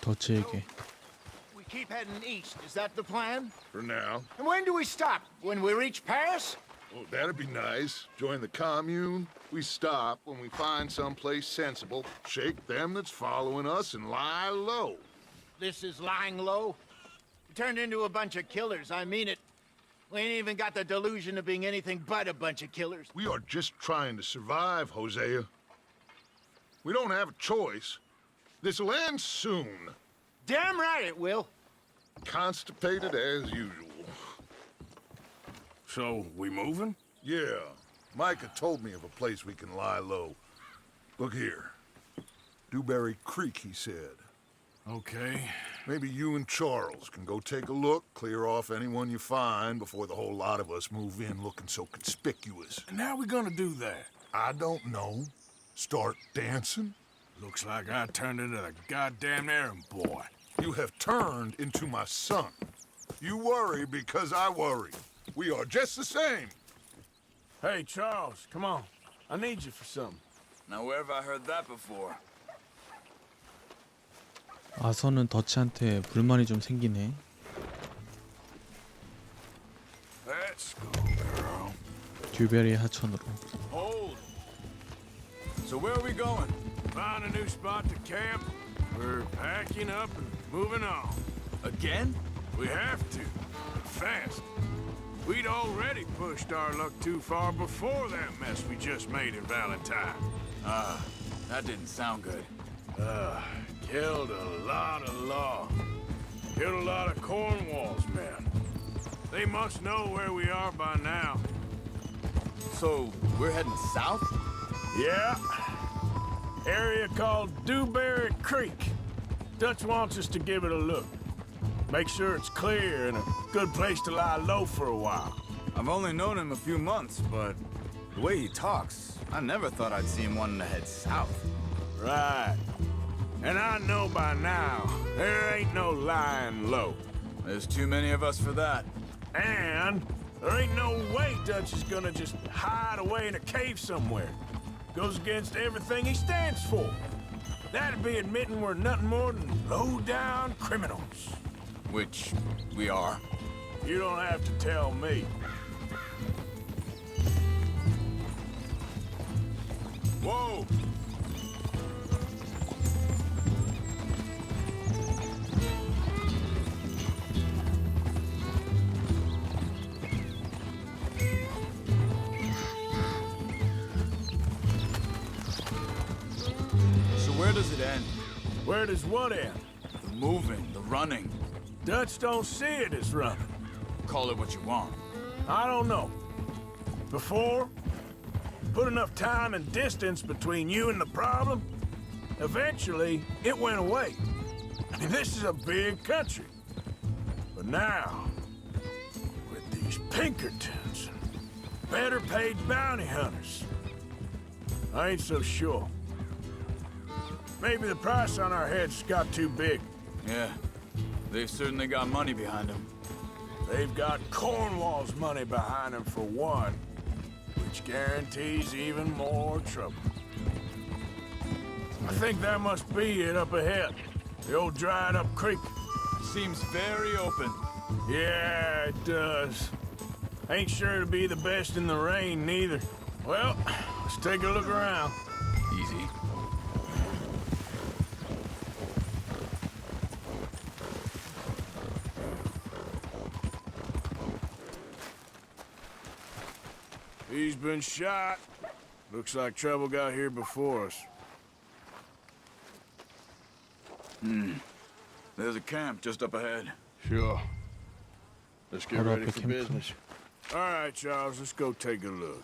더치에게. We keep heading east, is that the plan? For now. And when do we stop? When we reach Paris? Oh, that'd be nice. Join the commune. We stop when we find someplace sensible, shake them that's following us, and lie low. This is lying low? We turned into a bunch of killers, I mean it. We ain't even got the delusion of being anything but a bunch of killers. We are just trying to survive, Hosea. We don't have a choice. This'll end soon. Damn right it will. Constipated as usual. So, we moving? Yeah. Micah told me of a place we can lie low. Look here. Dewberry Creek, he said. Okay. Maybe you and Charles can go take a look, clear off anyone you find before the whole lot of us move in looking so conspicuous. And how we gonna do that? I don't know. Start dancing? Looks like I turned into the goddamn errand boy. You have turned into my son. You worry because I worry. We are just the same. Hey, Charles, come on. I need you for something. Now where have I heard that before? 아서는 더치한테 불만이 좀 생기네. Let's go, girl. 듀베리 하천으로. Hold. So where are we going? Find a new spot to camp. We're packing up and moving on. Again? We have to. Fast. We'd already pushed our luck too far before that mess we just made in Valentine. That didn't sound good. Killed a lot of law. Killed a lot of Cornwall's men. They must know where we are by now. So, we're heading south? Yeah. Area called Dewberry Creek. Dutch wants us to give it a look. Make sure it's clear and a good place to lie low for a while. I've only known him a few months, but the way he talks, I never thought I'd see him wanting to head south. Right. And I know by now, there ain't no lying low. There's too many of us for that. And there ain't no way Dutch is gonna just hide away in a cave somewhere. Goes against everything he stands for. That'd be admitting we're nothing more than low-down criminals. Which we are. You don't have to tell me. Whoa! So where does it end? Where does what end? The moving, the running. Dutch don't see it as running. Call it what you want. I don't know. Before, put enough time and distance between you and the problem, eventually it went away. I mean, this is a big country. But now, with these Pinkertons and better paid bounty hunters, I ain't so sure. Maybe the price on our heads got too big. Yeah, they've certainly got money behind them. They've got Cornwall's money behind them for one, which guarantees even more trouble. I think that must be it up ahead. The old dried up creek. Seems very open. Yeah, it does. Ain't sure to be the best in the rain, neither. Well, let's take a look around. Easy. He's been shot. Looks like trouble got here before us. There's a camp just up ahead. Sure. Let's get 바로 ready 앞에 for 캠프. business. All right, Charles, let's go take a look.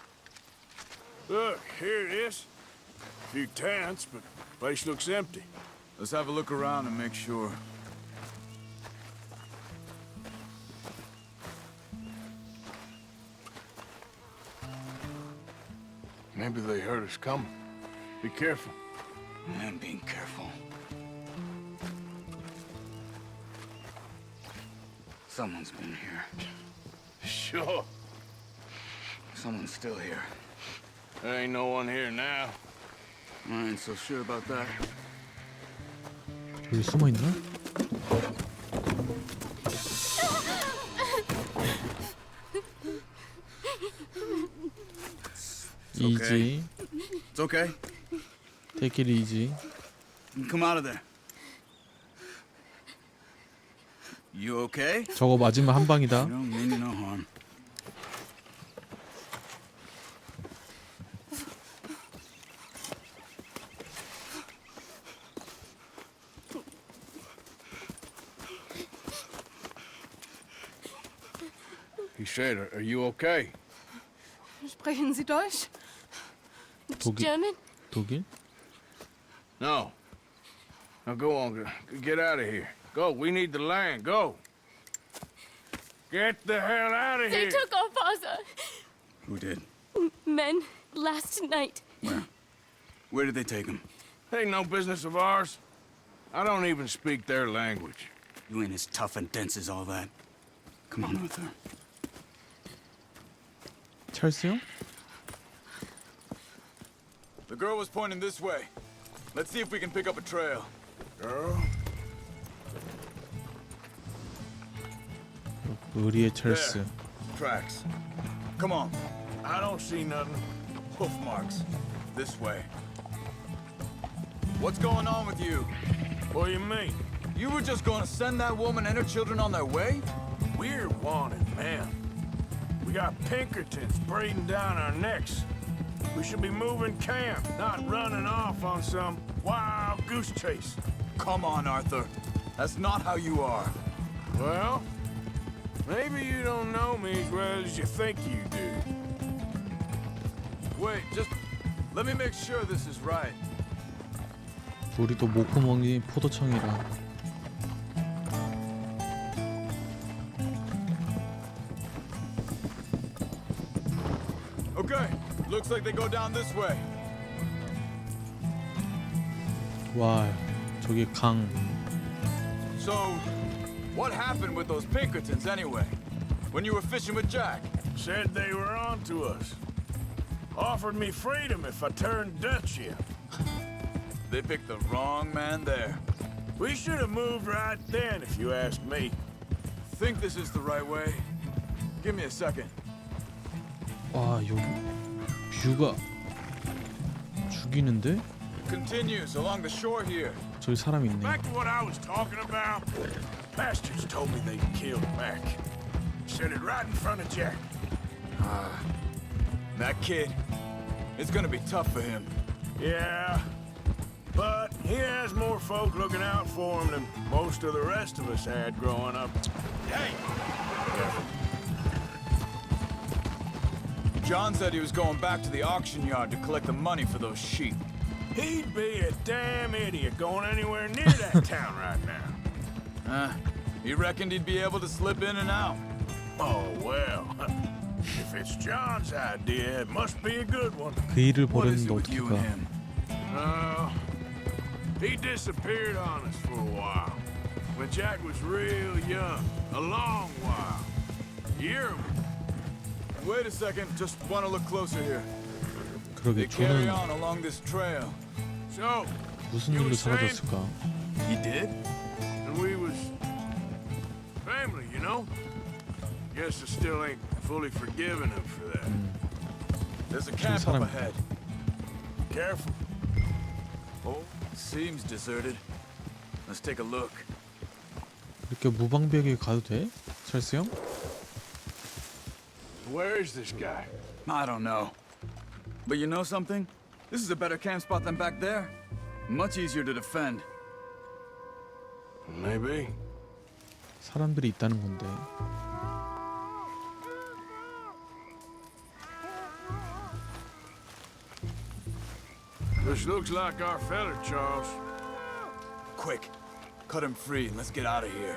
Look, here it is. A few tents, but the place looks empty. Let's have a look around and make sure. Maybe they heard us coming. Be careful. I'm being careful. Someone's been here. Sure. Someone's still here. There ain't no one here now. I ain't so sure about that. 여기 숨어 있나? 이지. It's okay. Take it easy. Come out of there. You okay? 저거 맞으면 한 방이다. I don't mean you no harm. He said, are you okay? Sprechen Sie Deutsch? 독일? German? 독일? No. Now go on, get out of here. Go, we need the land, go. Get the hell out of They here. took our father. Who did? Men, last night. Where? Where did they take him? Ain't no business of ours. I don't even speak their language. You ain't as tough and dense as all that. Come on, Arthur. 찰스 형? The girl was pointing this way. Let's see if we can pick up a trail. Girl? 의리의 찰스. Tracks. Come on. I don't see nothing. Hoof marks. This way. What's going on with you? What do you mean? You were just going to send that woman and her children on their way? We're wanted, man. We got Pinkertons breathing down our necks. We should be moving camp, not running off on some wild goose chase. Come on, Arthur. That's not how you are. Well, maybe you don't know me as well as you think you do. Wait, just let me make sure this is right. 우리도 목구멍이 포도청이라. Okay, looks like they go down this way. 와, 저기 강. So, what happened with those Pinkertons anyway? When you were fishing with Jack? Said they were on to us. Offered me freedom if I turned Dutch here. They picked the wrong man there. We should have moved right then, if you ask me. Think this is the right way? Give me a second. 와, 여기 뷰가 죽이는데? Continues along the shore here. 저기 사람 있네. Back to what I was talking about. Bastards told me they killed Mac. Said it right in front of Jack. That kid, it's gonna be tough for him. Yeah, but he has more folk looking out for him than most of the rest of us had growing up. Hey! John said he was going back to the auction yard to collect the money for those sheep. He'd be a damn idiot going anywhere near that town right now. He reckoned he'd be able to slip in and out. Oh, well. If it's John's idea, it must be a good one. 그 일을 What is it 벌였는데 with 어떻게 you 가? and him? He disappeared on us for a while. When Jack was real young. A long while. Year. Wait a second, just want to look closer here. 그러게 They carry 저는 on along this trail. So, 무슨 you 일로 were saying? 사라졌을까? He did? And we was family, you know? Guess I still ain't fully forgiven him for that. There's a camp 사람 up ahead. Careful. Oh, seems deserted. Let's take a look. 이렇게 무방비하게 가도 돼? 찰스 형? Where is this guy? I don't know. But you know something? This is a better camp spot than back there. Much easier to defend. Maybe. 사람들이 있다는 건데. This looks like our fella, Charles. Quick, cut him free and let's get out of here.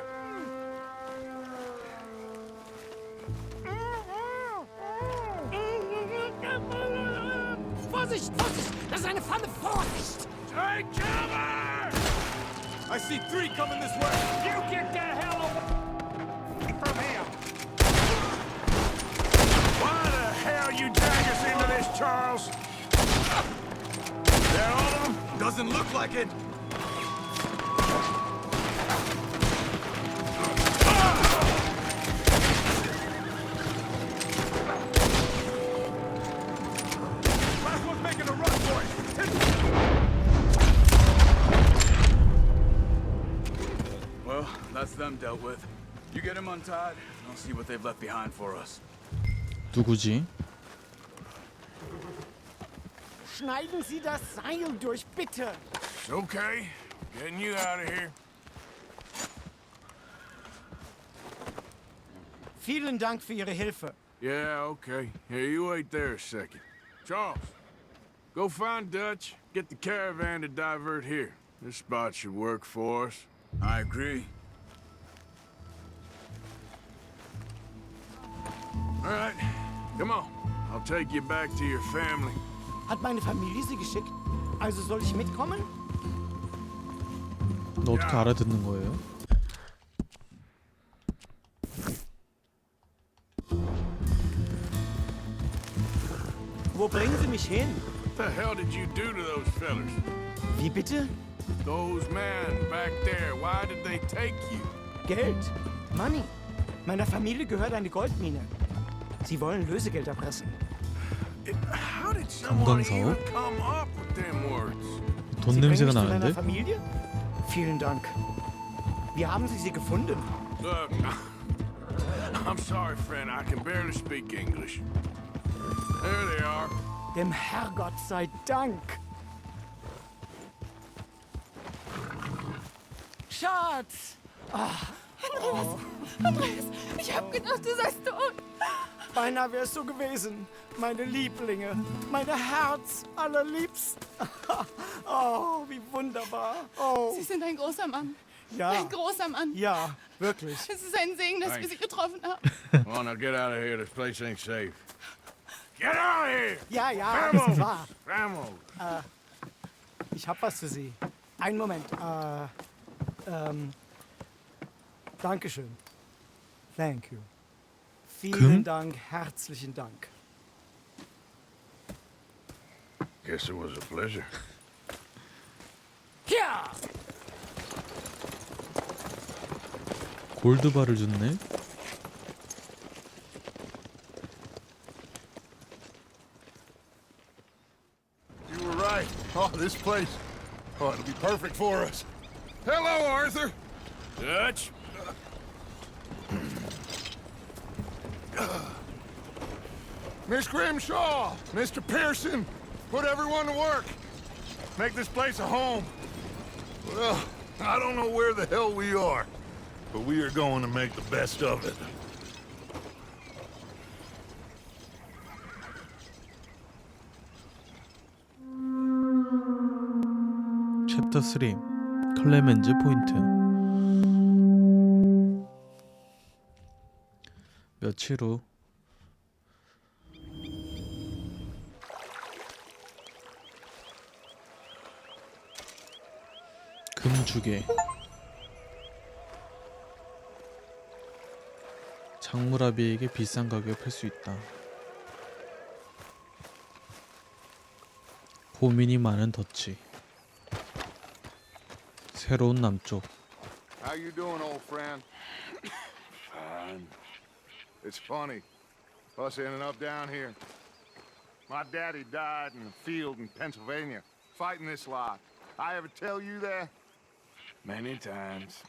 Vorsicht, Vorsicht! Das ist eine Falle! Vorsicht! Take cover! I see 3 coming this way. You get the hell away from here! Why the hell you drag us into this, Charles? They're all of them? Doesn't look like it. That's them dealt with. You get him untied, and I'll see what they've left behind for us. 누구지? Schneiden Sie das Seil durch, bitte. Okay, getting you out of here. Vielen Dank für Ihre Hilfe. Yeah, okay. Here, you wait there a second. Charles, go find Dutch. Get the caravan to divert here. This spot should work for us. I agree. All right, come on. I'll take you back to your family. Hat meine Familie Sie geschickt? Also soll ich mitkommen? 너 어떻게 알아듣는 거예요? Wo bringen Sie mich hin? What the hell did you do to those fellas? Wie bitte? Those men back there, why did they take you? Geld. Money. Meiner Familie gehört eine Goldmine. Sie wollen Lösegeld erpressen. How did someone 감광사업? even come up with them words? 돈 Sie bringen 냄새가 mich zu meiner 나는데? Familie? Vielen Dank. Wie haben Sie sie gefunden? Look, I'm sorry, friend. I can barely speak English. There they are. Dem Herrgott sei Dank. Schatz! Andreas, ich hab gedacht, du seist tot. Beinahe wär's so gewesen. Meine Lieblinge, meine Herz allerliebst. Oh, wie wunderbar. Oh, Sie sind ein großer Mann. ja, Ein großer Mann. ja, wirklich. Es ist ein Segen, dass wir Thanks. Sie getroffen haben. Come on, now get out of here. This place ain't safe. Get out of here! Ja, ja, ist wahr. Vamos! Ich hab was für Sie. Einen Moment. Dankeschön. Thank you. Vielen Dank, herzlichen Dank. Guess it was a pleasure. Ja! 골드바를 줬네? You were right. Oh, this place. Oh, it'll be perfect for us. Hello, Arthur. Dutch? Miss Grimshaw, Mr. Pearson, put everyone to work. Make this place a home. Well, I don't know where the hell we are, but we are going to make the best of it. 챕터 3 클레멘즈 포인트. 며칠 후 금주계. 장무라비에게 비싼 가격에 팔 수 있다. 고민이 많은 더치. 새로운 남쪽. How you doing, old friend? Fine. It's funny, us ending up down here. My daddy died in the field in Pennsylvania, fighting this lot. I ever tell you that? Many times.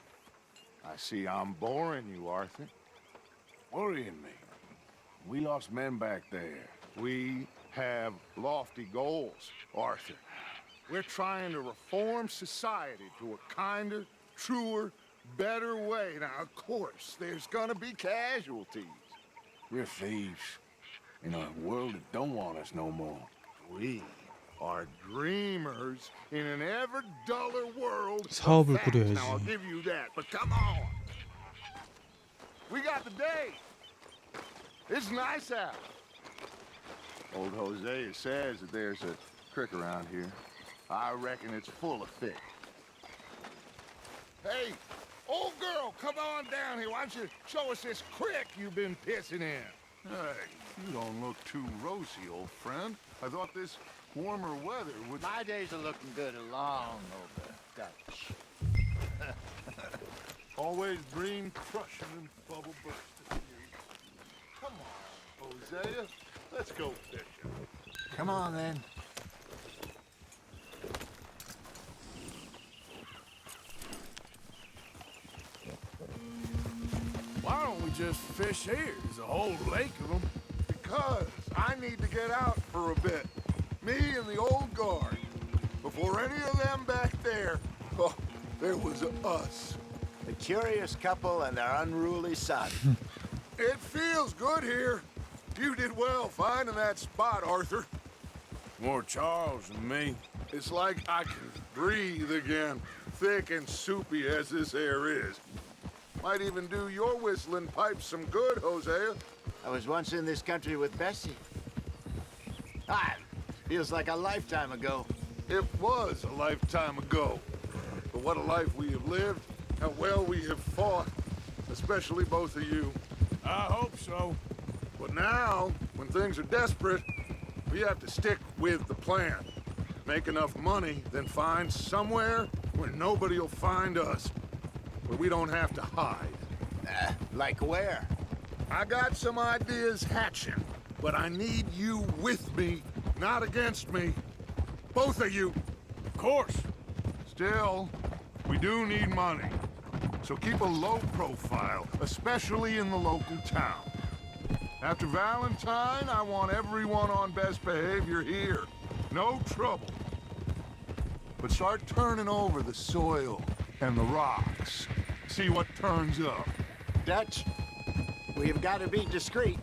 I see I'm boring you, Arthur. Worrying me. We lost men back there. We have lofty goals, Arthur. We're trying to reform society to a kinder, truer, better way. Now, of course, there's gonna be casualties. We're thieves. In a world that don't want us no more. We are dreamers in an ever duller world. 사업을 of facts. 꾸려야지. Now, I'll give you that, but come on. We got the day. It's nice out. Old Hosea says that there's a creek around here. I reckon it's full of fish. Hey, old girl, come on down here. Why don't you show us this creek you've been pissing in? Hey, you don't look too rosy, old friend. I thought this warmer weather would... My days are looking good along over, Dutch. Always dream crushing and bubble bursting. Come on, Hosea. Let's go fishing. Come on, then. just fish here? There's a whole lake of them. Because I need to get out for a bit. Me and the old guard. Before any of them back there, oh, there was us. A curious couple and their unruly son. It feels good here. You did well finding that spot, Arthur. More Charles than me. It's like I can breathe again, thick and soupy as this air is. Might even do your whistling pipes some good, Hosea. I was once in this country with Bessie. Feels like a lifetime ago. It was a lifetime ago. But what a life we have lived, how well we have fought, especially both of you. I hope so. But now, when things are desperate, we have to stick with the plan. Make enough money, then find somewhere where nobody will find us. Where we don't have to hide. Like where? I got some ideas hatching, but I need you with me, not against me. Both of you. Of course. Still, we do need money. So keep a low profile, especially in the local town. After Valentine, I want everyone on best behavior here. No trouble. But start turning over the soil and the rocks. See what turns up. Dutch, we've got to be discreet.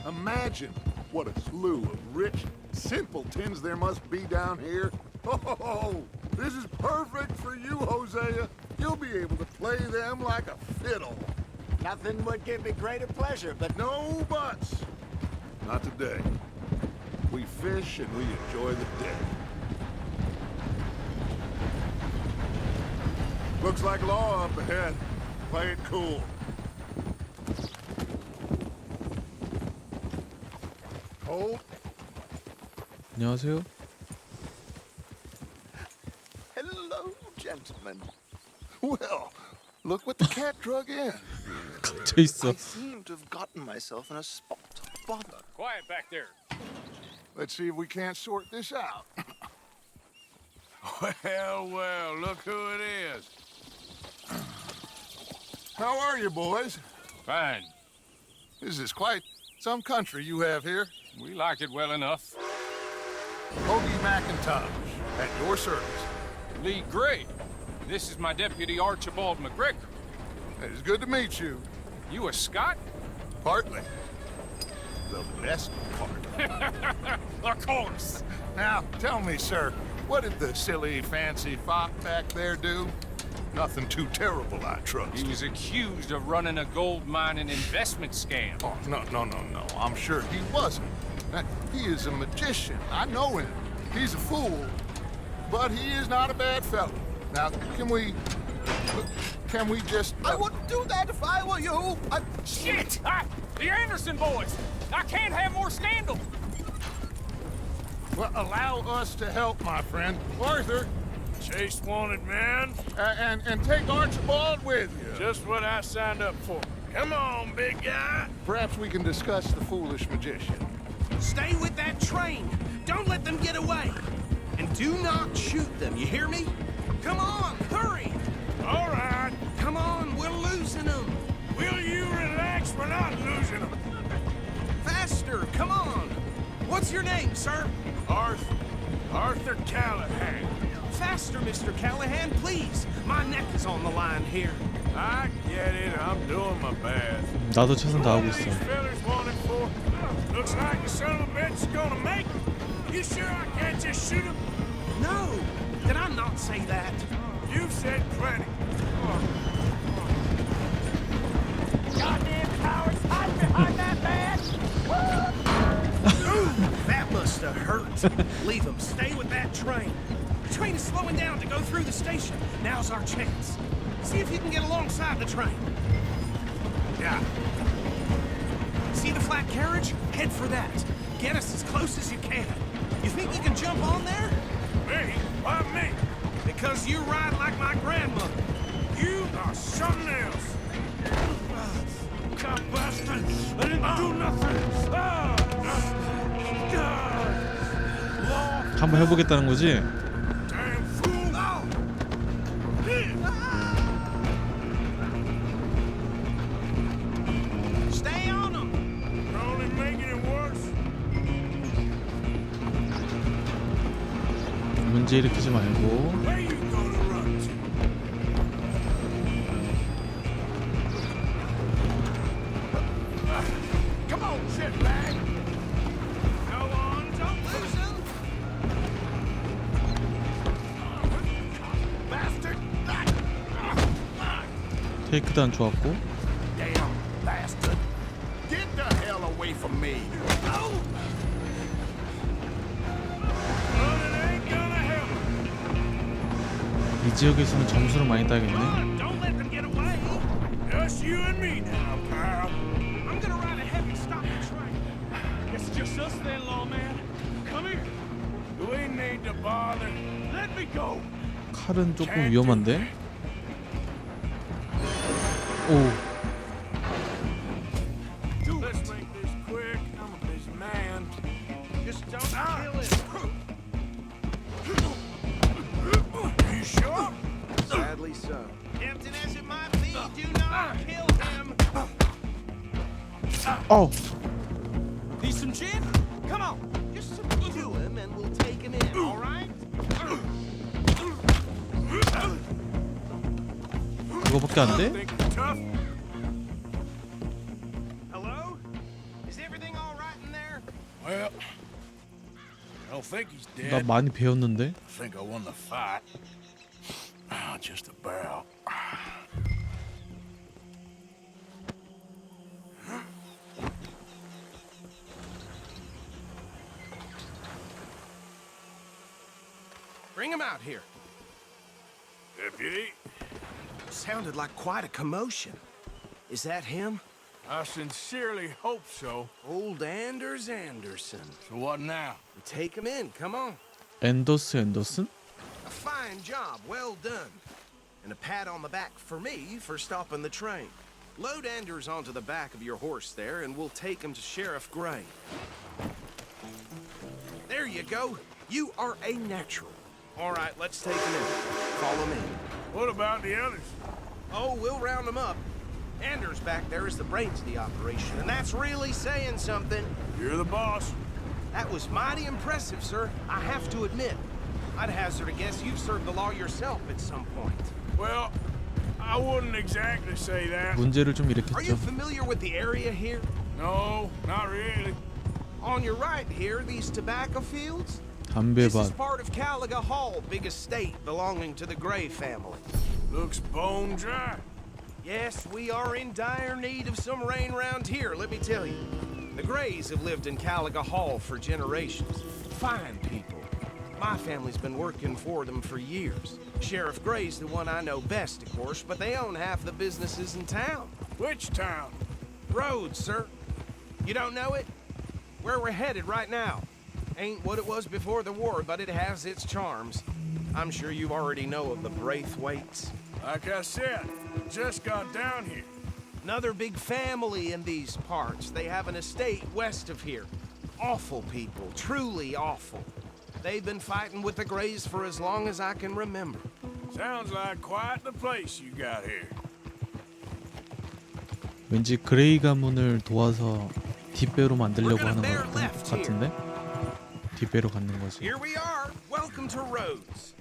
Imagine what a slew of rich simpletons there must be down here. Oh, this is perfect for you, Hosea. You'll be able to play them like a fiddle. Nothing would give me greater pleasure, but No buts. Not today. We fish and we enjoy the day. Looks like law up ahead. Play it cool. Hold. 안녕하세요. Hello, gentlemen. Well, look what the cat drug in. 갇혀 있어. I seem to have gotten myself in a spot of bother. Quiet back there. Let's see if we can't sort this out. Well, look who it is. How are you, boys? Fine. This is quite some country you have here. We like it well enough. Hoagie McIntosh, at your service. Lee Gray. This is my deputy Archibald McGregor. It is good to meet you. You a Scot? Partly. The best part. Of course. Now, tell me, sir, what did the silly, fancy fop back there do? Nothing too terrible, I trust. He was accused of running a gold mine and investment scam. Oh, no. I'm sure he wasn't. He is a magician. I know him. He's a fool. But he is not a bad fellow. Now, can we just... I wouldn't do that if I were you. Shit! The Anderson boys! I can't have more scandal! Well, allow us to help, my friend. Arthur, Chase wanted man. and take Archibald with you. Just what I signed up for. Come on, big guy. Perhaps we can discuss the foolish magician. Stay with that train. Don't let them get away. And do not shoot them, you hear me? Come on, hurry. All right. Come on, we're losing them. Will you relax? We're not losing them. Faster, come on. What's your name, sir? Arthur Callahan. Faster, Mr. Callahan, please. My neck is on the line here. I get it. I'm doing my best. 나도 최선 다하고 What are 있어. these fellas wanted for? Looks like the son of a bitch is gonna make it. You sure I can't just shoot him? No, did I not say that? You've said plenty. Goddamn cowards! Hide behind that man! That must have hurt. Leave them. Stay with that train. The train is slowing down to go through the station. Now's our chance. See if you can get alongside the train. Yeah. See the flat carriage? Head for that. Get us as close as you can. You think you can jump on there? Me? Why me? Because you ride like my grandmother. You are something else. God bastard! I didn't do nothing. 한번 해보겠다는 거지? Damn fool! 문제 일으키지 말고. Where you gonna run to? Come on, shitbag! Go on, don't lose him. Bastard! 테이크다운 좋았고. Damn bastard! Get the hell away from me! Running ain't gonna help. 이 지역에서는 점수를 많이 따겠네. Don't let them get away. Just you and me now, pal. I'm gonna ride ahead and stop the train. It's just us then, lawman. Come here. Do we need to bother? Let me go. 칼은 조금 위험한데. 오, Let's make this quick. I'm a busy man. Just don't kill him. You sure? Sadly so. Tempting as it might be, do not kill him. 어, Need some gin? Come on. Just subdue him and we'll take him in, all right? 그거밖에 안 돼? Think you're tough? Hello? Is everything all right in there? Well, I don't think he's 나 dead. 많이 배웠는데. I think I won the fight. Just about. Bring him out here. Deputy, Sounded like quite a commotion. Is that him? I sincerely hope so. Old Anders Anderson. So what now? Take him in, come on. 앤더슨? A fine job, well done. And a pat on the back for me for stopping the train. Load Anders onto the back of your horse there, and we'll take him to Sheriff Gray. There you go. You are a natural. All right, let's take him in. Follow me. What about the others? Oh, we'll round them up. Anders back there is the brains of the operation, and that's really saying something. You're the boss. That was mighty impressive, sir. I have to admit. I'd hazard a guess you've served the law yourself at some point. Well, I wouldn't exactly say that. 문제를 좀 Are you 일으켰죠. familiar with the area here? No, not really. On your right here, these tobacco fields? This is 담배밭. part of Caliga Hall, big estate belonging to the Gray family. Looks bone dry. Yes, we are in dire need of some rain round here, let me tell you. The Grays have lived in Caliga Hall for generations. Fine people. My family's been working for them for years. Sheriff Gray's the one I know best, of course, but they own half the businesses in town. Which town? Rhodes, sir. You don't know it? Where we're headed right now. Ain't what it was before the war, but it has its charms. I'm sure you already know of the Braithwaites. Like I said, just got down here. Another big family in these parts. They have an estate west of here. Awful people, truly awful. They've been fighting with the Grays for as long as I can remember. Sounds like quite the place you got here. 왠지 그레이 가문을 도와서 뒷배로 만들려고 하는 것 같은데? 뒷배로 갖는 거지. Here we are. Welcome to Rhodes.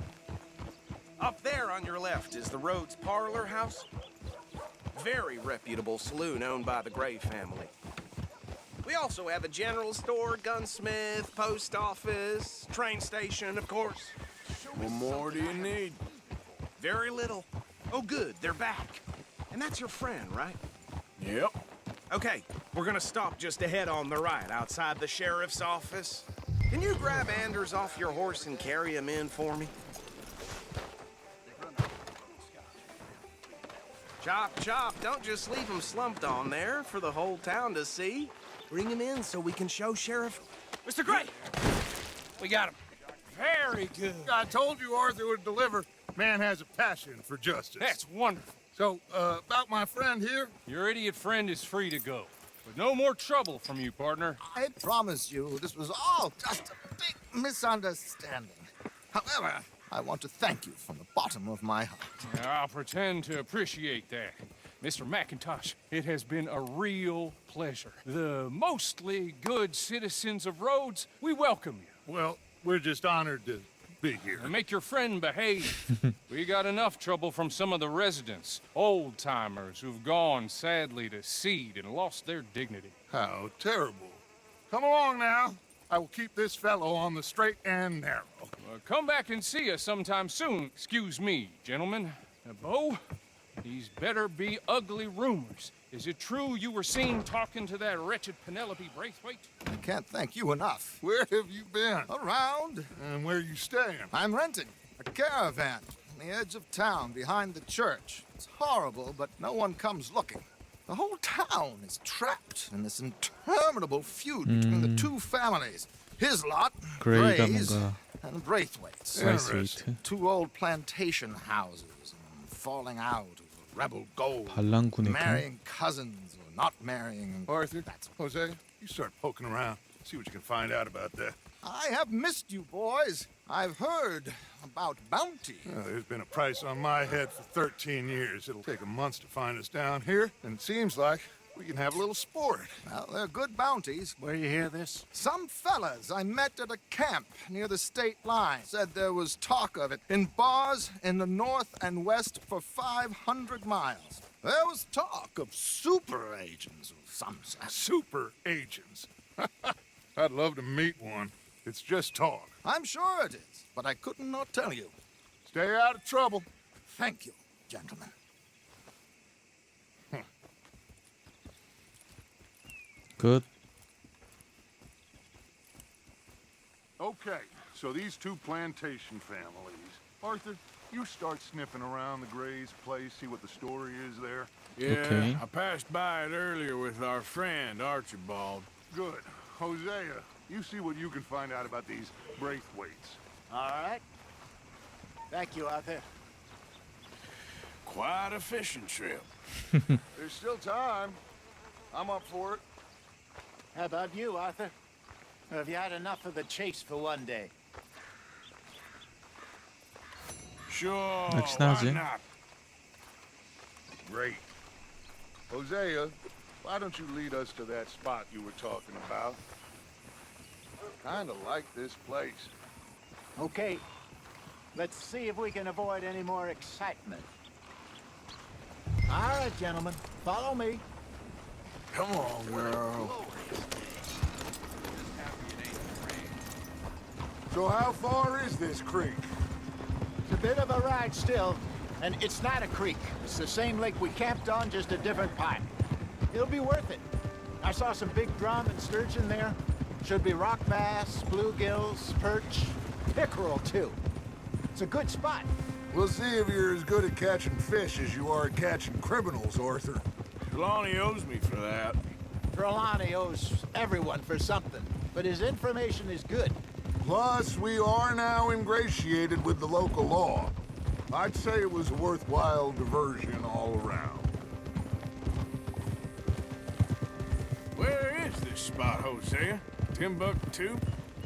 Up there on your left is the Rhodes Parlor House. Very reputable saloon owned by the Gray family. We also have a general store, gunsmith, post office, train station, of course. What more do you need? Very little. Oh, good, they're back. And that's your friend, right? Yep. Okay, we're gonna stop just ahead on the right, outside the sheriff's office. Can you grab Anders off your horse and carry him in for me? Chop, chop, don't just leave him slumped on there for the whole town to see. Bring him in so we can show Sheriff. Mr. Gray! We got him. Very good. I told you Arthur would deliver. Man has a passion for justice. That's wonderful. So, about my friend here, Your idiot friend is free to go. But no more trouble from you, partner. I promise you this was all just a big misunderstanding. However, I want to thank you from the bottom of my heart. I'll pretend to appreciate that. Mr. McIntosh, it has been a real pleasure. The mostly good citizens of Rhodes, we welcome you. Well, we're just honored to be here. And make your friend behave. We got enough trouble from some of the residents, old-timers who've gone, sadly, to seed and lost their dignity. How terrible. Come along now. I will keep this fellow on the straight and narrow. Come back and see us sometime soon. Excuse me, gentlemen. Bo, these better be ugly rumors. Is it true you were seen talking to that wretched Penelope Braithwaite? I can't thank you enough. Where have you been? Around. And where are you staying? I'm renting a caravan on the edge of town behind the church. It's horrible, but no one comes looking. The whole town is trapped in this interminable feud between the two families. His lot, 그레이가 Gray's, 뭔가 and Braithwaite's. 브라이스웨이트 Two old plantation houses falling out of rebel gold. 반란군의 경 Marrying cousins or not marrying. Arthur, Jose, you start poking around. See what you can find out about that. I have missed you, boys. I've heard about bounty. There's been a price on my head for 13 years. It'll take a month to find us down here, and it seems like we can have a little sport. Well, they're good bounties. Where you hear this? Some fellas I met at a camp near the state line said there was talk of it in bars in the north and west for 500 miles. There was talk of super agents of some sort. Super agents. I'd love to meet one. It's just talk. I'm sure it is, but I couldn't not tell you. Stay out of trouble. Thank you, gentlemen. 끝. Okay, so these two plantation families. Arthur, you start sniffing around the Gray's place, see what the story is there. Yeah, Okay. I passed by it earlier with our friend Archibald. Good. Hosea, you see what you can find out about these Braithwaites. All right. Thank you, Arthur. Quite a fishing trip. There's still time. I'm up for it. How about you, Arthur? Or have you had enough of the chase for one day? Sure, 역시 why 나지. not? Great. Hosea, why don't you lead us to that spot you were talking about? Kinda like this place. Okay. Let's see if we can avoid any more excitement. All right, gentlemen. Follow me. Come on, girl. So how far is this creek? It's a bit of a ride still, and it's not a creek. It's the same lake we camped on, just a different part. It'll be worth it. I saw some big drum and sturgeon there. Should be rock bass, bluegills, perch, pickerel too. It's a good spot. We'll see if you're as good at catching fish as you are at catching criminals, Arthur. Trelawney owes me for that. Trelawney owes everyone for something, but his information is good. Plus, we are now ingratiated with the local law. I'd say it was a worthwhile diversion all around. Where is this spot, Hosea? Timbuktu?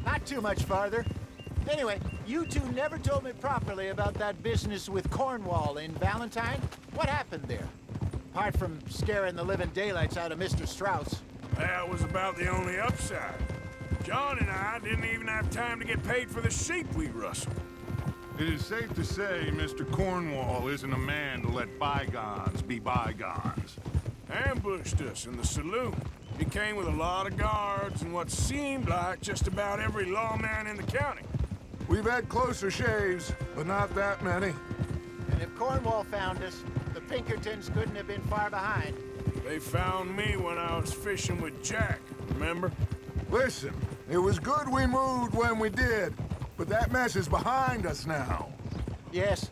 Not too much farther. Anyway, you two never told me properly about that business with Cornwall in Valentine. What happened there? Apart from scaring the living daylights out of Mr. Strauss. That was about the only upside. John and I didn't even have time to get paid for the sheep we rustled. It is safe to say Mr. Cornwall isn't a man to let bygones be bygones. Ambushed us in the saloon. He came with a lot of guards and what seemed like just about every lawman in the county. We've had closer shaves, but not that many. And if Cornwall found us, the Pinkertons couldn't have been far behind. They found me when I was fishing with Jack, remember? Listen, it was good we moved when we did, but that mess is behind us now. Yes.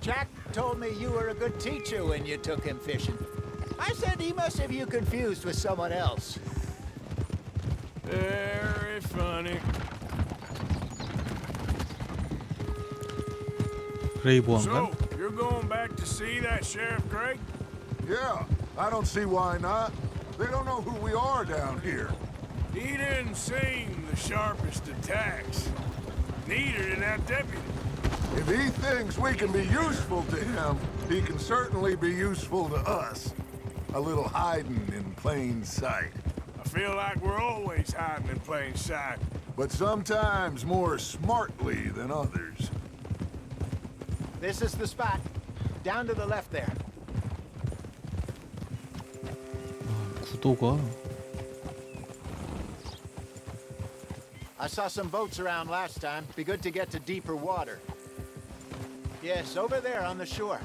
Jack told me you were a good teacher when you took him fishing. I said he must have you confused with someone else. Very funny. 그레이 보안관. So, you're going back to see that Sheriff Gray? Yeah, I don't see why not. They don't know who we are down here. He didn't seem the sharpest attacks. Neither did that deputy. If he thinks we can be useful to him, he can certainly be useful to us. A little hiding in plain sight. I feel like we're always hiding in plain sight. but sometimes more smartly than others. This is the spot. Down to the left there. 구도가 I saw some boats around last time. Be good to get to deeper water. Yes, over there on the shore.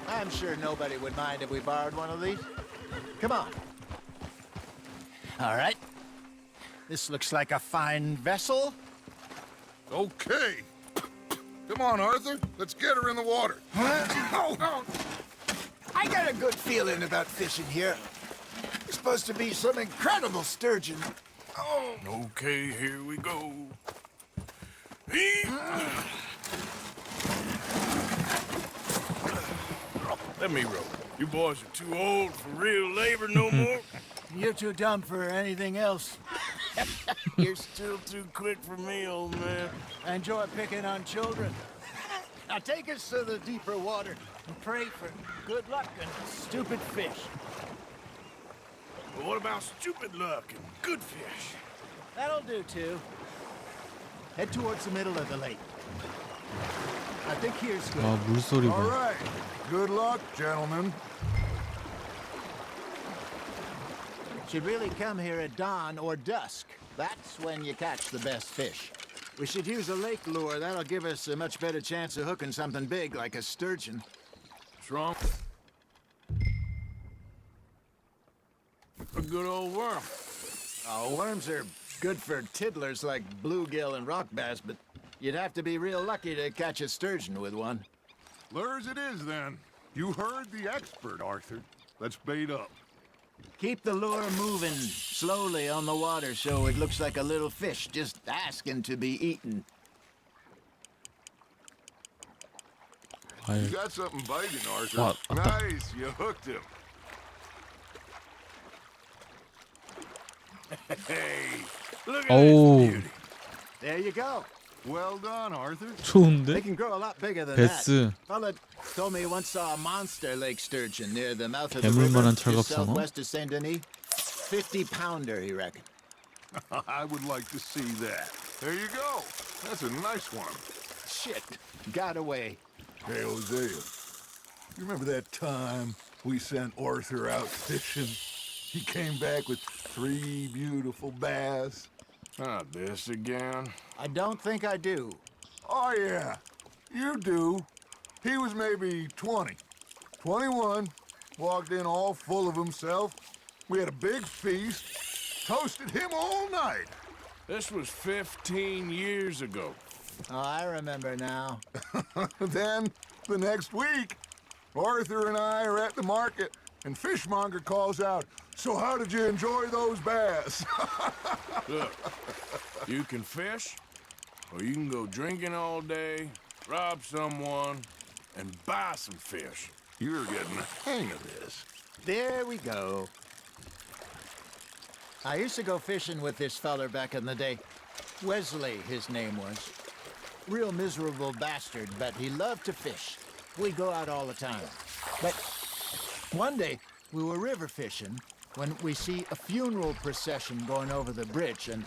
I'm sure nobody would mind if we borrowed one of these. Come on. All right. This looks like a fine vessel. Okay. Come on, Arthur. Let's get her in the water. Oh. I got a good feeling about fishing here. It's supposed to be some incredible sturgeon. Oh. Okay, here we go. Let me row. You boys are too old for real labor no more. You're too dumb for anything else. You're still too quick for me, old man. I enjoy picking on children. Now take us to the deeper water and pray for good luck and stupid fish. But what about stupid luck and good fish? That'll do too. Head towards the middle of the lake. I think here's good. 아 물소리가 All right. Good luck, gentlemen. Should really come here at dawn or dusk. That's when you catch the best fish. We should use a lake lure. That'll give us a much better chance of hooking something big like a sturgeon. What's wrong? A good old worm. Oh, worms are good for tiddlers like bluegill and rock bass, but you'd have to be real lucky to catch a sturgeon with one. Lures it is, then. You heard the expert, Arthur. Let's bait up. Keep the lure moving slowly on the water so it looks like a little fish just asking to be eaten. You got something biting, Arthur. What? Nice, you hooked him. Hey, look at 어우 this beauty. There you go. Well done, Arthur. They 좋은데? can grow a lot bigger than 베스 that. Fella told me he once saw a monster lake sturgeon near the mouth of the 괴물만한 river just 철갑상어? southwest of Saint Denis. 50-pounder, he reckoned. I would like to see that. There you go. That's a nice one. Shit, got away. Hey, Hosea. You remember that time we sent Arthur out fishing? He came back with 3 beautiful bass. Not this again. I don't think I do. Oh, yeah. You do. He was maybe 20. 21. Walked in all full of himself. We had a big feast. Toasted him all night. This was 15 years ago. Oh, I remember now. Then, the next week, Arthur and I are at the market, and Fishmonger calls out, "So how did you enjoy those bass?" Look, you can fish, or you can go drinking all day, rob someone, and buy some fish. You're getting the hang of this. There we go. I used to go fishing with this feller back in the day. Wesley, his name was. Real miserable bastard, but he loved to fish. We'd go out all the time. But one day, we were river fishing when we see a funeral procession going over the bridge, and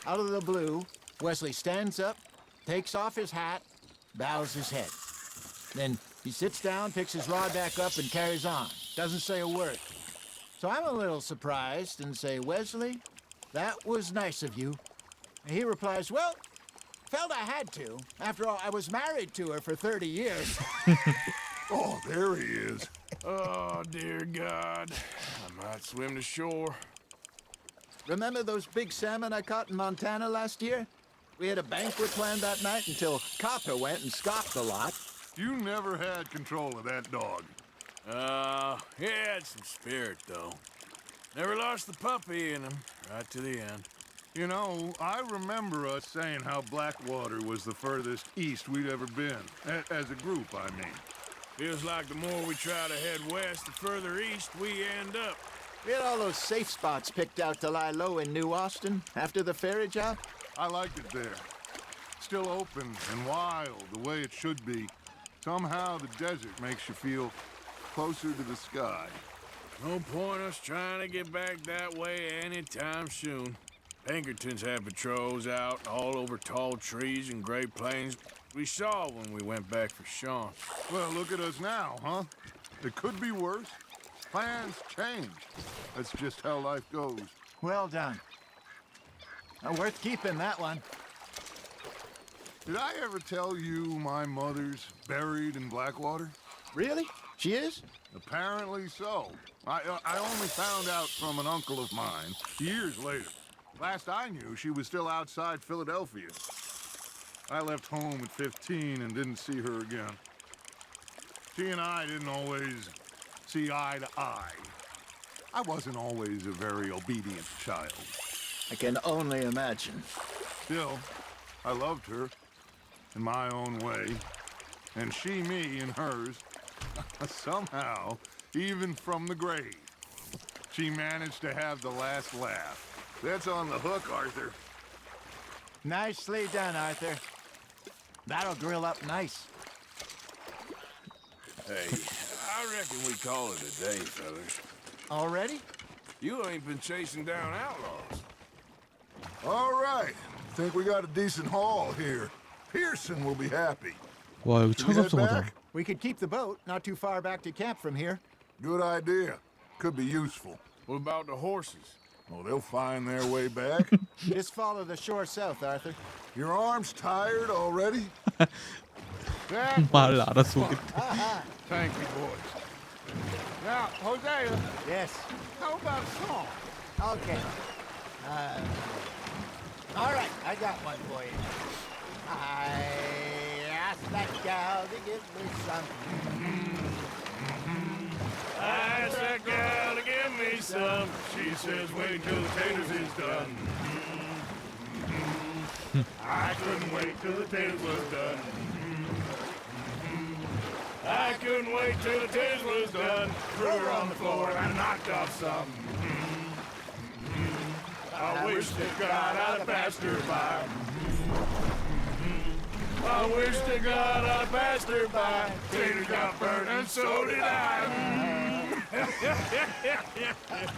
out of the blue, Wesley stands up, takes off his hat, bows his head. Then he sits down, picks his rod back up, and carries on. Doesn't say a word. So I'm a little surprised and say, "Wesley, that was nice of you." And he replies, "Well, felt I had to. After all, I was married to her for 30 years. Oh, there he is. Oh, dear God. I might swim to shore. Remember those big salmon I caught in Montana last year? We had a banquet planned that night until Copper went and scoffed a lot. You never had control of that dog. He had some spirit, though. Never lost the puppy in him, right to the end. You know, I remember us saying how Blackwater was the furthest east we'd ever been. As a group, I mean. Feels like the more we try to head west, the further east we end up. We had all those safe spots picked out to lie low in New Austin after the ferry job. I liked it there. Still open and wild, the way it should be. Somehow the desert makes you feel closer to the sky. No point us trying to get back that way anytime soon. Pinkertons had patrols out all over tall trees and Great Plains. We saw when we went back for Sean. Well, look at us now, huh? It could be worse. Plans change. That's just how life goes. Well done. Worth keeping, that one. Did I ever tell you my mother's buried in Blackwater? Really? She is? Apparently so. I only found out from an uncle of mine years later. Last I knew, she was still outside Philadelphia. I left home at 15 and didn't see her again. She and I didn't always see eye to eye. I wasn't always a very obedient child. I can only imagine. Still, I loved her in my own way, and she me in hers. Somehow, even from the grave, she managed to have the last laugh. That's on the hook, Arthur. Nicely done, Arthur. That'll grill up nice. Hey, I reckon we call it a day, fellas. Already? You ain't been chasing down outlaws. All right. Think we got a decent haul here. Pearson will be happy. 와 여기 Should we head 차갑성하다. back? We could keep the boat not too far back to camp from here. Good idea. Could be useful. What about the horses? Oh, they'll find their way back. Just follow the shore south, Arthur. Your arm's tired already? 말 알아서 오겠다. Thank you, boys. Now, Hosea, Yes. how about a song? Okay. All right, I got one for you. I asked that gal to give me some. I asked that gal to give me some. She says, wait till the taters is done. I couldn't wait till the taters was done. I couldn't wait till the taters was done. Threw her on the floor and knocked off some. I wish to God I'd passed her by. I wish to God I passed her by. Tater got burned and so did I.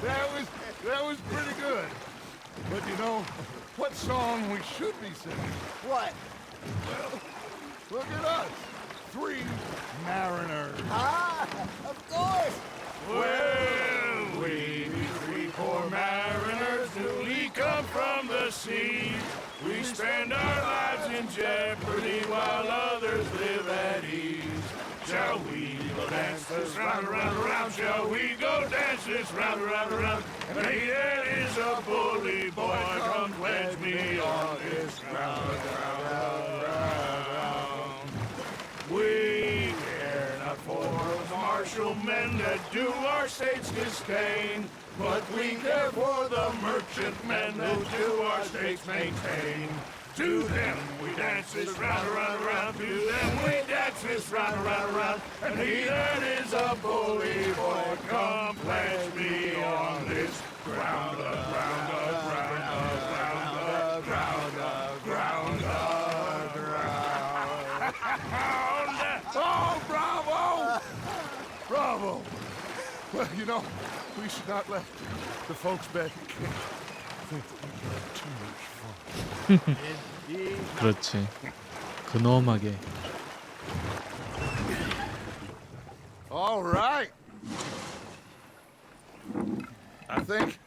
That was pretty good. But you know, what song we should be singing? What? Well, look at us. 3 mariners. Ah, of course. Well, we be 3 poor mariners newly come from the sea. We spend our lives in jeopardy while others live at ease. Shall we go dance this round, around, around? Shall we go dance this round, around, around? And he that is a bully boy, come pledge me on this ground, ground. We care not for the martial men that do our state's disdain, but we care for the merchant men that do our state's maintain. To them we dance this round, around, around. To them we dance this round, around, around. And he that is a bully boy, come pledge me on this ground, ground, ground, ground, ground, ground, ground. Oh, bravo! Bravo! Well, you know, we should not let the folks back at camp think that we had too much fun. 그렇지. 근엄하게. All right. I think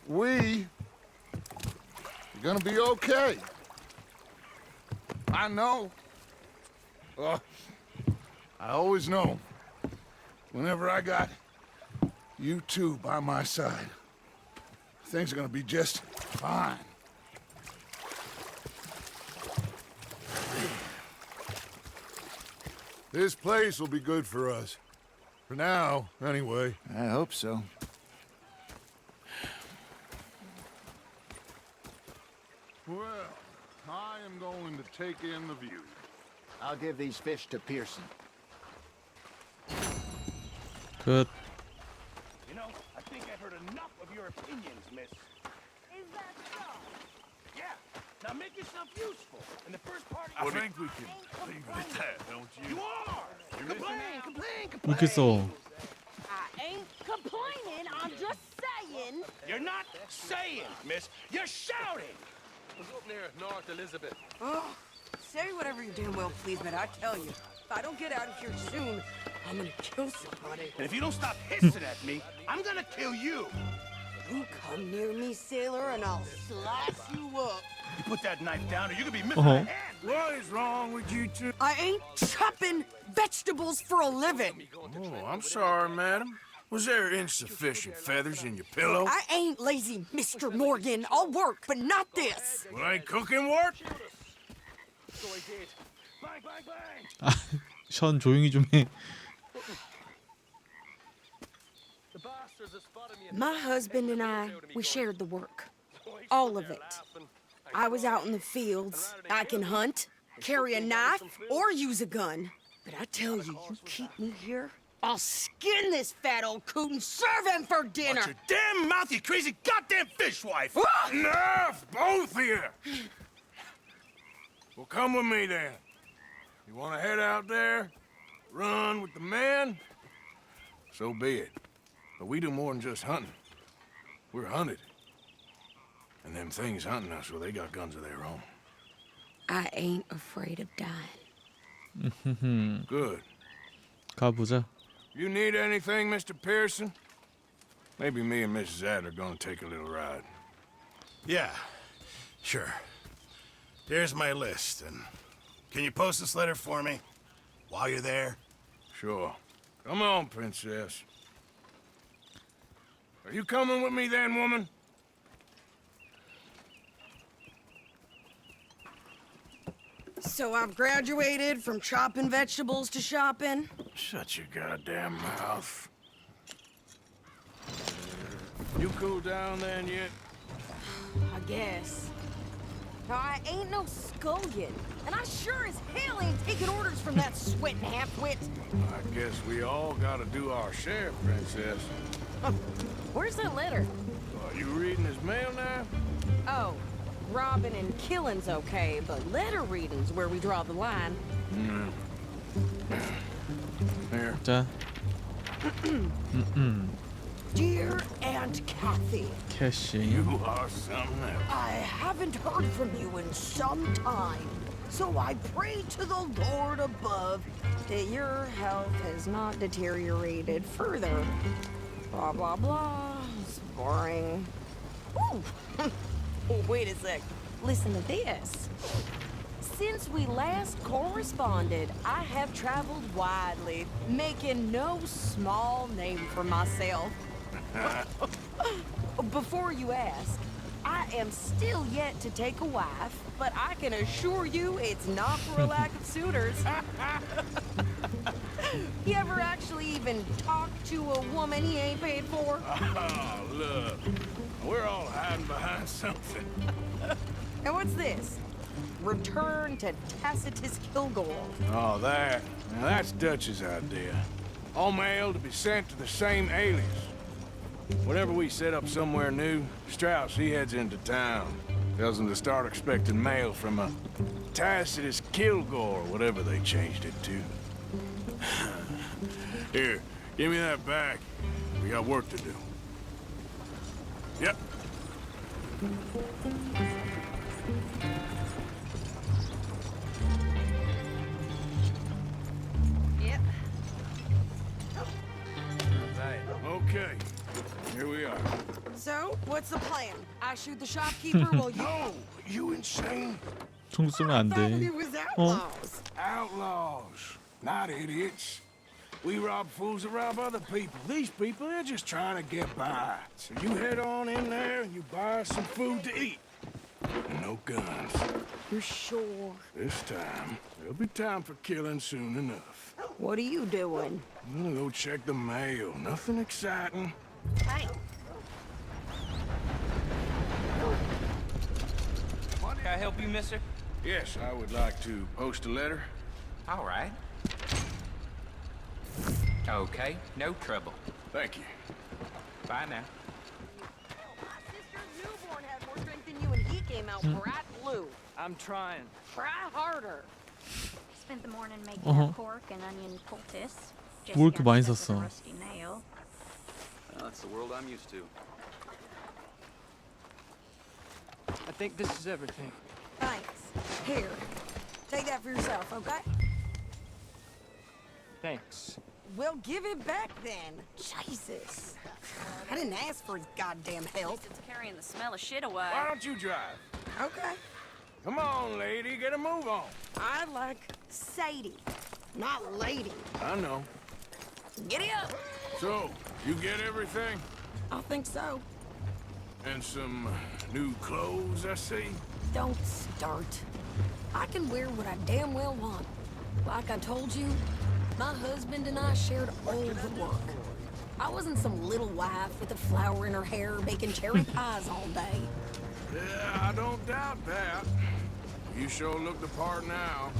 we are gonna be okay. I know. I always know. Whenever I got you two by my side, things are gonna be just fine. This place will be good for us. For now, anyway. I hope so. Well, I am going to take in the view. I'll give these fish to Pearson. 끝. You know, I think I've heard enough of your opinions, miss. Is that so? Yeah, Now make yourself useful. And the first part I of think we can leave it at that, don't you? you are. Complain. 웃겼어. I ain't complaining, I'm just saying. You're not saying, miss. You're shouting. Was up near North Elizabeth. Oh, say whatever you damn well please, but I tell you, if I don't get out of here soon, I'm gonna kill somebody. And if you don't stop hissing at me, I'm gonna kill you. You come near me, sailor, and I'll slice you up. You put that knife down or you're gonna be missing Uh-huh. a hand. What is wrong with you two? I ain't chopping vegetables for a living. Oh, I'm sorry, madam. Was there insufficient feathers in your pillow? I ain't lazy, Mr. Morgan. I'll work, but not this. Well, ain't cooking work? So I did. Bang, bang, bang. 아, 션 조용히 좀 해. The bastards have spotted me. My husband and I, we shared the work. All of it. I was out in the fields. I can hunt, carry a knife, or use a gun. But I tell you, you keep me here, I'll skin this fat old coot and serve him for dinner. Watch your damn mouth, you crazy goddamn fishwife! Ah! Enough, both of you! Well, come with me then. You want to head out there, run with the men? So be it. But we do more than just hunting. We're hunted. And them things hunting us, well, they got guns of their own. I ain't afraid of dying. Good. 가보자. You need anything, Mr. Pearson? Maybe me and Mrs. Adler are gonna take a little ride. Yeah, sure. Here's my list, and can you post this letter for me while you're there? Sure. Come on, Princess. Are you coming with me then, woman? So I've graduated from chopping vegetables to shopping. Shut your goddamn mouth. You cool down then yet? I guess. Now, I ain't no scullion, and I sure as hell ain't taking orders from that sweating half-wit. I guess we all gotta do our share, Princess. Where's that letter? Are you reading his mail now? Oh, robbing and killing's okay, but letter reading's where we draw the line. Here. 자. Dear Aunt Kathy, 캐시. You are something else. I haven't heard from you in some time, so I pray to the Lord above that your health has not deteriorated further. Blah, blah, blah. It's boring. Ooh. Oh, wait a sec. Listen to this. Since we last corresponded, I have traveled widely, making no small name for myself. Before you ask, I am still yet to take a wife, but I can assure you it's not for a lack of suitors. You ever actually even talk to a woman he ain't paid for? Oh, look. We're all hiding behind something. And what's this? Return to Tacitus Kilgore. Oh, that. Now, that's Dutch's idea. All mail to be sent to the same alias. Whenever we set up somewhere new, Strauss, he heads into town. Tells them to start expecting mail from a Tacitus Kilgore, whatever they changed it to. Here, give me that back. We got work to do. Yep. Yep. Okay. Here we are. So, what's the plan? I shoot the shopkeeper while you... No! You insane? 총 쏘면 안 thought 돼. we was outlaws. Outlaws, not idiots. We rob fools that rob other people. These people, they're just trying to get by. So you head on in there and you buy us some food to eat. No guns. You're sure? This time, there'll be time for killing soon enough. What are you doing? I'm gonna go check the mail. Nothing exciting. Hey. Can I help you, mister? Yes, I would like to post a letter. All right. Okay, no trouble. Thank you. Bye now. My sister's newborn had more strength than you, and he came out bright blue. I'm trying. Try harder. Spent the morning making Uh-huh. a pork and onion poultice. 뭘 이렇게 많이 got stuck with 샀어? a rusty nail. That's the world I'm used to. I think this is everything. Thanks. Here, take that for yourself, okay? Thanks. Well, give it back then. Jesus. I didn't ask for his goddamn help. It's carrying the smell of shit away. Why don't you drive? Okay. Come on, lady, get a move on. I like Sadie, not lady. I know. Giddy up. So, you get everything? I think so. And some new clothes, I see? Don't start. I can wear what I damn well want. Like I told you, my husband and I shared all the work. I wasn't some little wife with a flower in her hair baking cherry pies all day. Yeah, I don't doubt that. You sure look the part now.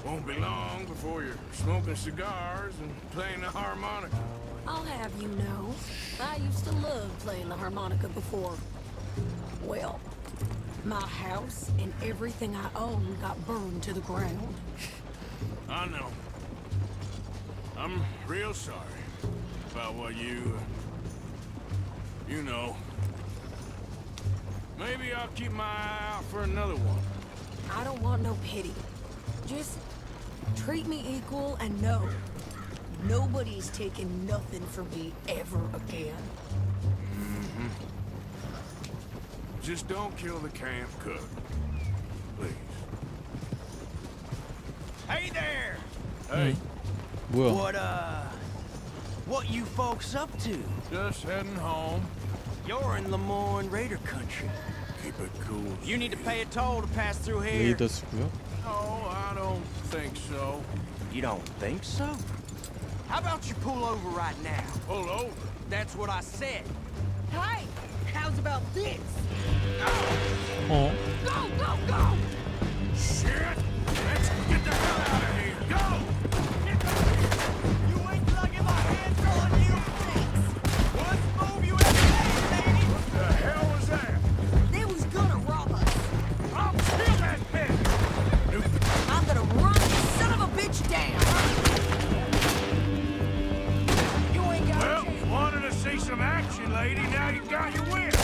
Won't be long before you're smoking cigars and playing the harmonica. I'll have you know, I used to love playing the harmonica before. Well, my house and everything I own got burned to the ground. I know. I'm real sorry about what you know. Maybe I'll keep my eye out for another one. I don't want no pity. Just treat me equal and know nobody's taking nothing from me ever again. Mm-hmm. Just don't kill the camp cook. Please. Hey there! Hey. 뭐야? What you folks up to? Just heading home. You're in Lemoyne Raider country. Keep it cool. You need to pay a toll to pass through here. 레이더스고요. No, I don't think so. You don't think so? How about you pull over right now? Pull over? That's what I said. Hey, how's about this? 어? Go, go, go! Shit! Let's get the hell out of here! Go! You ain't lugging my hands on you! Let's move you in lady! What the hell was that? They was gonna rob us. I'll kill that bitch! I'm gonna run this son of a bitch down. You ain't got Well, a chance. wanted to see some action, lady. Now you got your wish.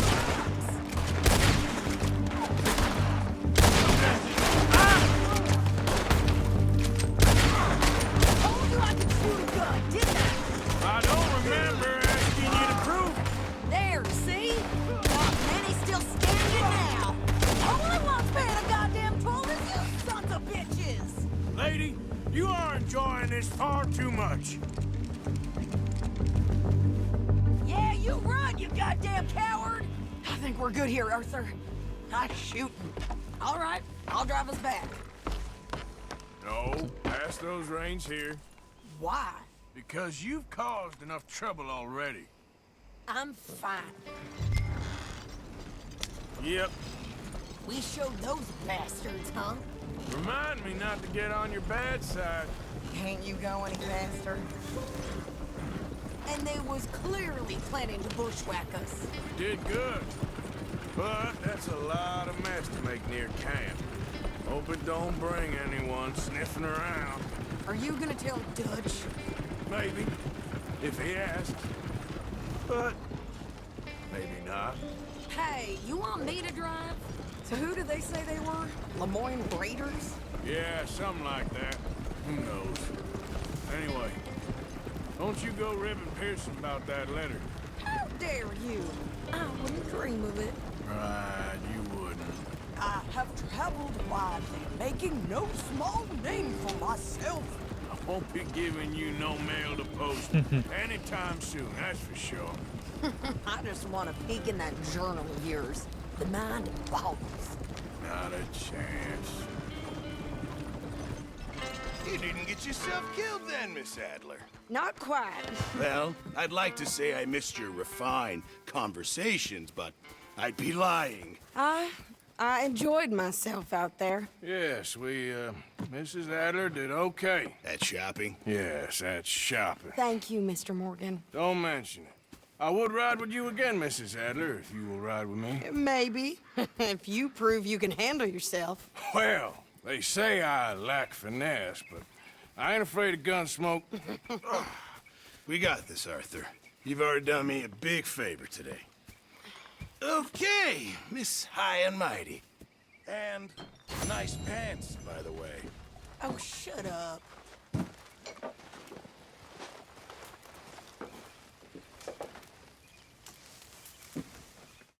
Told you I could shoot a gun, didn't I? I don't remember asking you to prove it. There, see? Not many still standing now. Only one's paying a goddamn toll is you sons of bitches. Lady, you are enjoying this far too much. Yeah, you run, you goddamn coward. I think we're good here, Arthur. I'm shooting. All right, I'll drive us back. No, pass those reins here. Why? Because you've caused enough trouble already. I'm fine. Yep. We showed those bastards, huh? Remind me not to get on your bad side. Ain't you going any faster? And they was clearly planning to bushwhack us. We did good. But that's a lot of mess to make near camp. Hope it don't bring anyone sniffing around. Are you gonna tell Dutch? Maybe, if he asks. But maybe not. Hey, you want me to drive? So who did they say they were? Lemoyne Raiders? Yeah, something like that. Who knows? Anyway, don't you go ribbing Pearson about that letter. How dare you? I wouldn't dream of it. Right, you wouldn't. I have traveled widely, making no small name for myself. I won't be giving you no mail to post anytime soon, that's for sure. I just want to peek in that journal of yours. The mind boggles. Not a chance. You didn't get yourself killed then, Miss Adler. Not quite. Well, I'd like to say I missed your refined conversations, but I'd be lying. I enjoyed myself out there. Yes, Mrs. Adler did okay. At shopping? Yes, that's shopping. Thank you, Mr. Morgan. Don't mention it. I would ride with you again, Mrs. Adler, if you will ride with me. Maybe. If you prove you can handle yourself. Well, they say I lack finesse, but I ain't afraid of gun smoke. We got this, Arthur. You've already done me a big favor today. Okay, Miss High and Mighty. And nice pants, by the way. Oh, shut up.